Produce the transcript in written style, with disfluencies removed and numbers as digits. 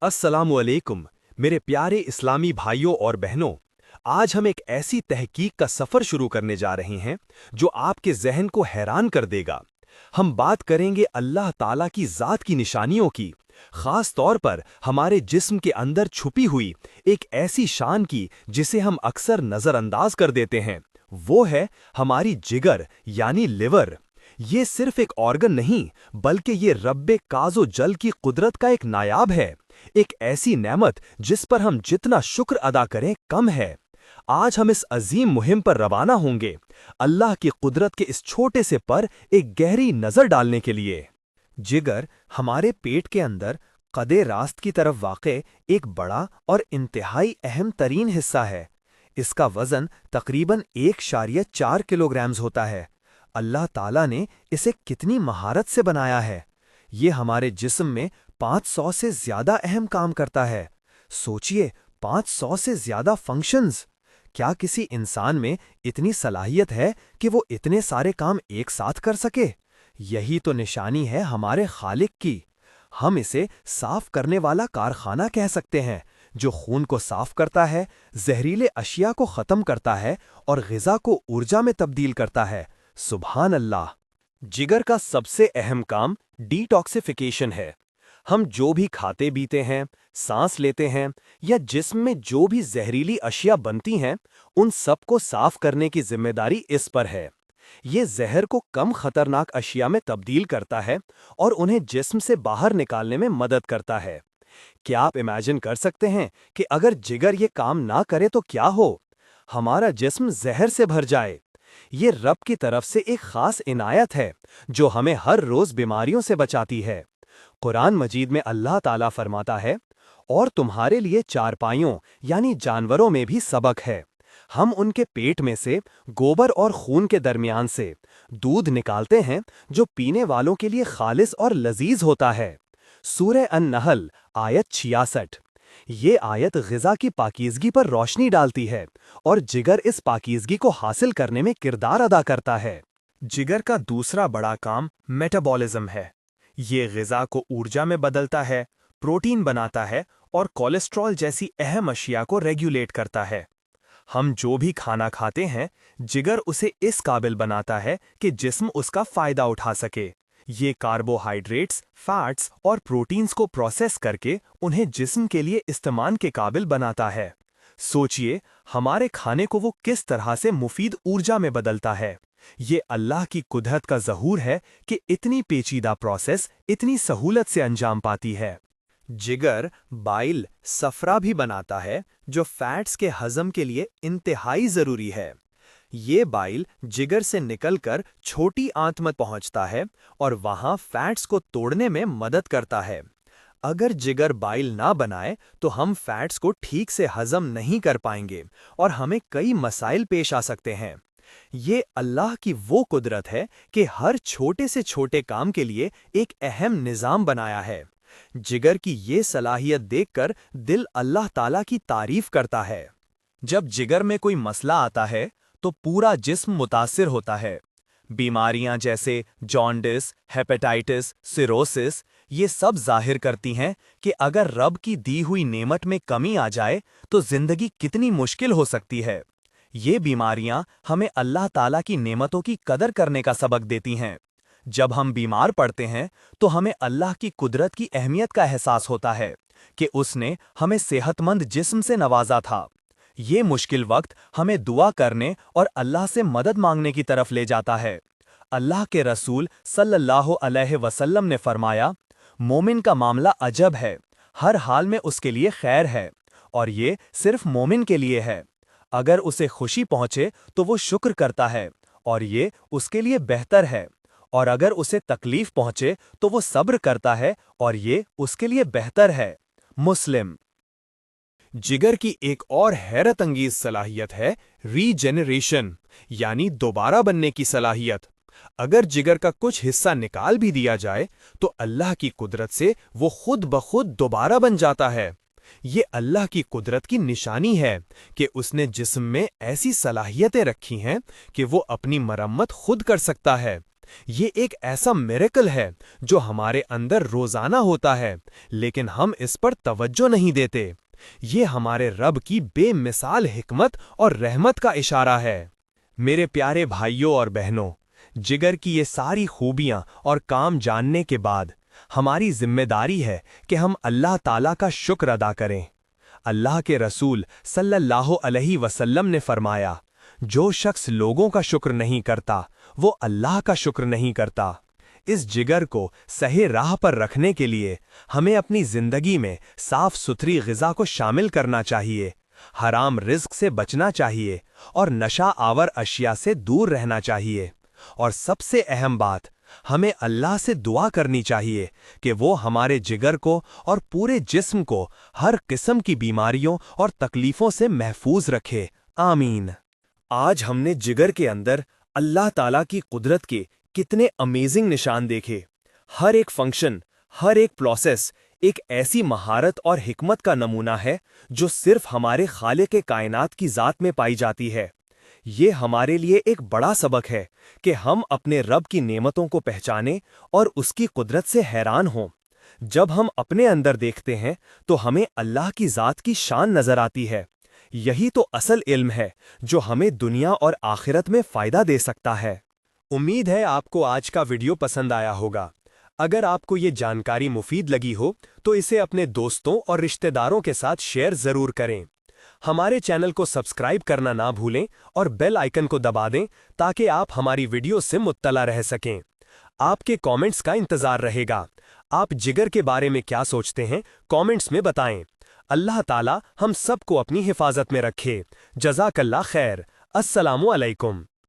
अस्सलाम वालेकुम मेरे प्यारे इस्लामी भाइयों और बहनों। आज हम एक ऐसी तहकीक का सफ़र शुरू करने जा रहे हैं जो आपके जहन को हैरान कर देगा। हम बात करेंगे अल्लाह ताला की ज़ात की निशानियों की, ख़ास तौर पर हमारे जिस्म के अंदर छुपी हुई एक ऐसी शान की जिसे हम अक्सर नज़रअंदाज कर देते हैं। वो है हमारी जिगर यानी लिवर। ये सिर्फ एक ऑर्गन नहीं बल्कि ये रब्बे काज़ो जल की कुदरत का एक नायाब है, एक ऐसी नेमत जिस पर हम जितना शुक्र अदा करें कम है। आज हम इस अजीम मुहिम पर रवाना होंगे, अल्लाह की कुदरत के इस छोटे से पर एक गहरी नज़र डालने के लिए। जिगर हमारे पेट के अंदर कदे रास्त की तरफ वाक़े एक बड़ा और इंतहाई अहम तरीन हिस्सा है। इसका वज़न तकरीबन 1.4 किलोग्राम्स होता है। अल्लाह ताला ने इसे कितनी महारत से बनाया है। ये हमारे जिस्म में 500 से ज़्यादा अहम काम करता है। सोचिए, 500 से ज़्यादा फंक्शंस। क्या किसी इंसान में इतनी सलाहियत है कि वो इतने सारे काम एक साथ कर सके? यही तो निशानी है हमारे खालिक की। हम इसे साफ करने वाला कारखाना कह सकते हैं, जो खून को साफ करता है, जहरीले अशिया को ख़त्म करता है और ग़िज़ा को ऊर्जा में तब्दील करता है। सुभान अल्लाह। जिगर का सबसे अहम काम डिटॉक्सिफिकेशन है। हम जो भी खाते पीते हैं, सांस लेते हैं या जिस्म में जो भी जहरीली अशिया बनती हैं, उन सब को साफ करने की जिम्मेदारी इस पर है। ये जहर को कम खतरनाक अशिया में तब्दील करता है और उन्हें जिस्म से बाहर निकालने में मदद करता है। क्या आप इमेजिन कर सकते हैं कि अगर जिगर ये काम ना करे तो क्या हो? हमारा जिस्म जहर से भर जाए। ये रब की तरफ से एक खास इनायत है जो हमें हर रोज बीमारियों से बचाती है। कुरान मजीद में अल्लाह ताला फरमाता है, और तुम्हारे लिए चारपाइयों यानी जानवरों में भी सबक है। हम उनके पेट में से गोबर और खून के दरमियान से दूध निकालते हैं जो पीने वालों के लिए खालिस और लजीज होता है। सूरह अन-नहल आयत 66। ये आयत ग़िज़ा की पाकीज़गी पर रोशनी डालती है और जिगर इस पाकीज़गी को हासिल करने में किरदार अदा करता है। जिगर का दूसरा बड़ा काम मेटाबॉलिज्म है। ये ग़िज़ा को ऊर्जा में बदलता है, प्रोटीन बनाता है और कोलेस्ट्रॉल जैसी अहम अशिया को रेगुलेट करता है। हम जो भी खाना खाते हैं, जिगर उसे इस काबिल बनाता है कि जिस्म उसका फ़ायदा उठा सके। ये कार्बोहाइड्रेट्स, फैट्स और प्रोटीन्स को प्रोसेस करके उन्हें जिस्म के लिए इस्तेमाल के काबिल बनाता है। सोचिए, हमारे खाने को वो किस तरह से मुफीद ऊर्जा में बदलता है। ये अल्लाह की कुदरत का ज़हूर है कि इतनी पेचीदा प्रोसेस इतनी सहूलत से अंजाम पाती है। जिगर बाइल सफ़रा भी बनाता है जो फैट्स के हज़म के लिए इंतहाई ज़रूरी है। ये बाइल जिगर से निकलकर छोटी आंत में पहुंचता है और वहां फैट्स को तोड़ने में मदद करता है। अगर जिगर बाइल ना बनाए तो हम फैट्स को ठीक से हजम नहीं कर पाएंगे और हमें कई मसाइल पेश आ सकते हैं। ये अल्लाह की वो कुदरत है कि हर छोटे से छोटे काम के लिए एक अहम निज़ाम बनाया है। जिगर की ये सलाहियत देखकर दिल अल्लाह ताला की तारीफ करता है। जब जिगर में कोई मसला आता है तो पूरा जिस्म मुतासिर होता है। बीमारियां जैसे जॉन्डिस, हेपेटाइटिस, सिरोसिस ये सब जाहिर करती हैं कि अगर रब की दी हुई नेमत में कमी आ जाए तो जिंदगी कितनी मुश्किल हो सकती है। ये बीमारियां हमें अल्लाह ताला की नेमतों की कदर करने का सबक देती हैं। जब हम बीमार पड़ते हैं तो हमें अल्लाह की कुदरत की अहमियत का एहसास होता है कि उसने हमें सेहतमंद जिस्म से नवाजा था। ये मुश्किल वक्त हमें दुआ करने और अल्लाह से मदद मांगने की तरफ ले जाता है। अल्लाह के रसूल सल्लल्लाहु अलैहि वसल्लम ने फरमाया, मोमिन का मामला अजब है, हर हाल में उसके लिए खैर है, और ये सिर्फ मोमिन के लिए है। अगर उसे खुशी पहुंचे तो वो शुक्र करता है और ये उसके लिए बेहतर है, और अगर उसे तकलीफ पहुंचे तो वो सब्र करता है और ये उसके लिए बेहतर है। मुस्लिम। जिगर की एक और हैरत अंगेज सलाहियत है रीजेनरेशन यानी दोबारा बनने की सलाहियत। अगर जिगर का कुछ हिस्सा निकाल भी दिया जाए तो अल्लाह की कुदरत से वो खुद ब खुद दोबारा बन जाता है। ये अल्लाह की कुदरत की निशानी है कि उसने जिस्म में ऐसी सलाहियतें रखी हैं कि वो अपनी मरम्मत खुद कर सकता है। یہ ایک ایسا میریکل ہے جو ہمارے اندر روزانہ ہوتا ہے، لیکن ہم اس پر توجہ نہیں دیتے۔ یہ ہمارے رب کی بے مثال حکمت اور رحمت کا اشارہ ہے۔ میرے پیارے بھائیوں اور بہنوں، جگر کی یہ ساری خوبیاں اور کام جاننے کے بعد ہماری ذمہ داری ہے کہ ہم اللہ تعالیٰ کا شکر ادا کریں۔ اللہ کے رسول صلی اللہ علیہ وسلم نے فرمایا، جو شخص لوگوں کا شکر نہیں کرتا وہ اللہ کا شکر نہیں کرتا۔ اس جگر کو صحیح راہ پر رکھنے کے لیے ہمیں اپنی زندگی میں صاف ستھری غذا کو شامل کرنا چاہیے، حرام رزق سے بچنا چاہیے اور نشہ آور اشیاء سے دور رہنا چاہیے، اور سب سے اہم بات، ہمیں اللہ سے دعا کرنی چاہیے کہ وہ ہمارے جگر کو اور پورے جسم کو ہر قسم کی بیماریوں اور تکلیفوں سے محفوظ رکھے، آمین۔ آج ہم نے جگر کے اندر اللہ تعالیٰ کی قدرت کے کتنے امیزنگ نشان دیکھے۔ ہر ایک فنکشن، ہر ایک پروسیس ایک ایسی مہارت اور حکمت کا نمونہ ہے جو صرف ہمارے خالق کائنات کی ذات میں پائی جاتی ہے۔ یہ ہمارے لیے ایک بڑا سبق ہے کہ ہم اپنے رب کی نعمتوں کو پہچانیں اور اس کی قدرت سے حیران ہوں۔ جب ہم اپنے اندر دیکھتے ہیں تو ہمیں اللہ کی ذات کی شان نظر آتی ہے۔ یہی تو اصل علم ہے جو ہمیں دنیا اور آخرت میں فائدہ دے سکتا ہے۔ امید ہے آپ کو آج کا ویڈیو پسند آیا ہوگا۔ اگر آپ کو یہ جانکاری مفید لگی ہو تو اسے اپنے دوستوں اور رشتہ داروں کے ساتھ شیئر ضرور کریں۔ ہمارے چینل کو سبسکرائب کرنا نہ بھولیں اور بیل آئیکن کو دبا دیں تاکہ آپ ہماری ویڈیو سے مطلع رہ سکیں۔ آپ کے کامنٹس کا انتظار رہے گا۔ آپ جگر کے بارے میں کیا سوچتے ہیں کامنٹس میں بتائیں۔ اللہ تعالی ہم سب کو اپنی حفاظت میں رکھے۔ جزاک اللہ خیر۔ السلام علیکم۔